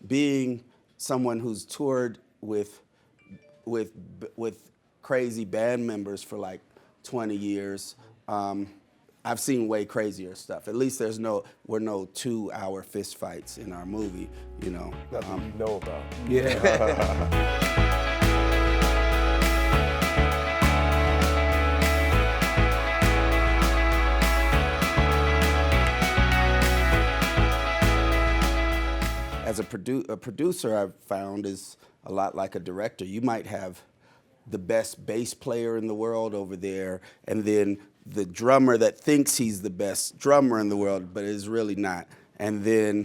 being someone who's toured with crazy band members for like 20 years, I've seen way crazier stuff. At least we're no 2-hour fist fights in our movie, you know. Nothing you know about. Yeah. As a producer, I've found is a lot like a director. You might have the best bass player in the world over there, and then the drummer that thinks he's the best drummer in the world, but is really not. And then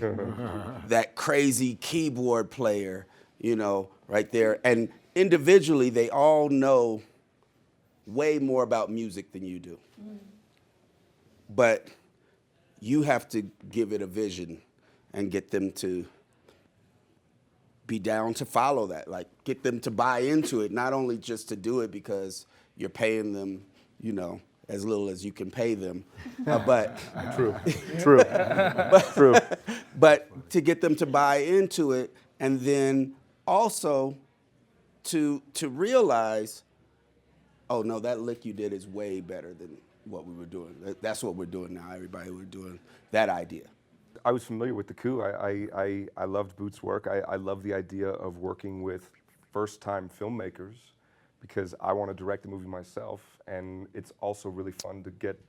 that crazy keyboard player, you know, right there. And individually, they all know way more about music than you do. But you have to give it a vision and get them to be down to follow that, like get them to buy into it, not only just to do it because you're paying them, you know, as little as you can pay them, but True. but to get them to buy into it, and then also to realize, oh no, that lick you did is way better than what we were doing. That's what we're doing now. Everybody, we're doing that idea. I was familiar with the coup. I loved Boots' work. I love the idea of working with first-time filmmakers because I want to direct the movie myself, and it's also really fun to get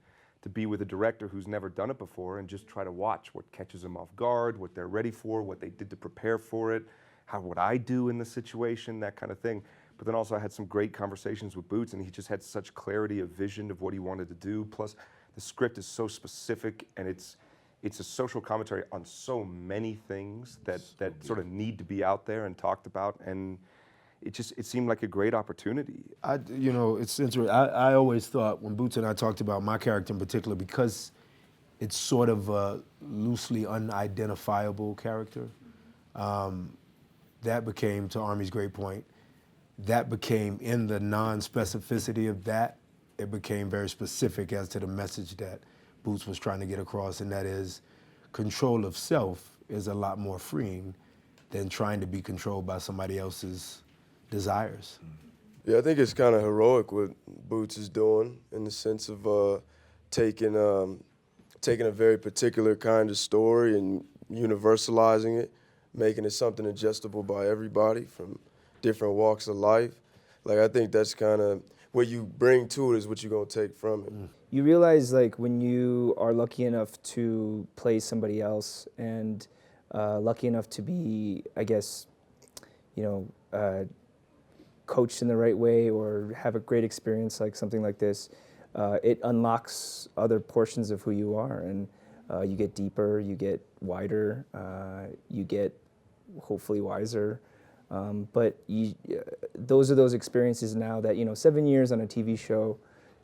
to be with a director who's never done it before and just try to watch what catches them off guard, what they're ready for, what they did to prepare for it, how would I do in the situation, that kind of thing. But then also I had some great conversations with Boots, and he just had such clarity of vision of what he wanted to do. Plus, the script is so specific, and it's a social commentary on so many things that sort of need to be out there and talked about, and it seemed like a great opportunity. You know, it's interesting. I always thought when Boots and I talked about my character in particular, because it's sort of a loosely unidentifiable character, that became, to Army's great point, that became, in the non-specificity of that, it became very specific as to the message that Boots was trying to get across, and that is control of self is a lot more freeing than trying to be controlled by somebody else's desires. Yeah, I think it's kind of heroic what Boots is doing in the sense of taking a very particular kind of story and universalizing it, making it something ingestible by everybody from different walks of life. Like, I think that's kind of what you bring to it is what you're going to take from it. You realize, like, when you are lucky enough to play somebody else and lucky enough to be, I guess, you know, coached in the right way or have a great experience like something like this, it unlocks other portions of who you are, and you get deeper, you get wider, you get hopefully wiser. But those are those experiences now that, you know, 7 years on a TV show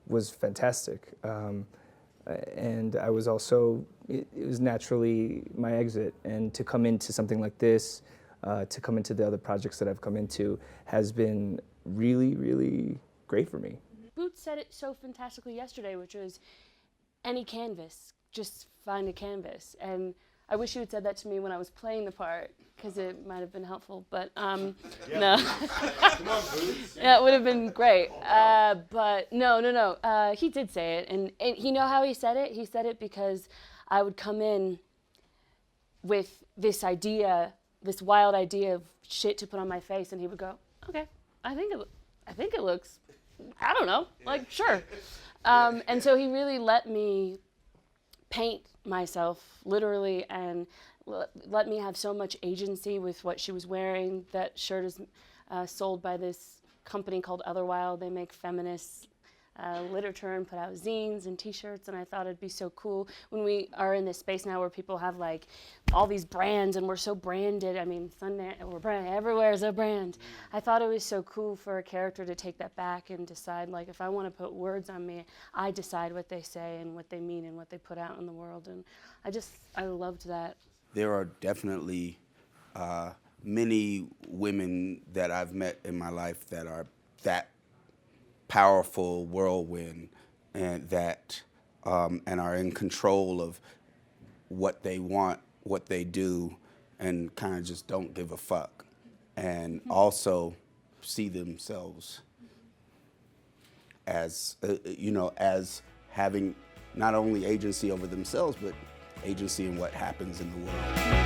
was fantastic. And I was also, it was naturally my exit. And to come into something like this, to come into the other projects that I've come into, has been really, really great for me. Boots said it so fantastically yesterday, which was any canvas, just find a canvas. And I wish you had said that to me when I was playing the part, because it might have been helpful, but no. Come on, Boots. Yeah, it would have been great. But no. He did say it, and you know how he said it? He said it because I would come in with this idea, this wild idea of shit to put on my face, and he would go, okay, I think it looks, I don't know, like, sure. And so he really let me paint myself, literally, and let me have so much agency with what she was wearing. That shirt is sold by this company called Otherwild. They make feminist literature and put out zines and t-shirts, and I thought it'd be so cool when we are in this space now where people have like all these brands and we're so branded. I mean, Sundance, we're brand, everywhere is a brand. I thought it was so cool for a character to take that back and decide, like, if I want to put words on me, I decide what they say and what they mean and what they put out in the world, and I loved that. There are definitely many women that I've met in my life that are that powerful whirlwind and that and are in control of what they want, what they do, and kind of just don't give a fuck, and also see themselves as as having not only agency over themselves but agency in what happens in the world.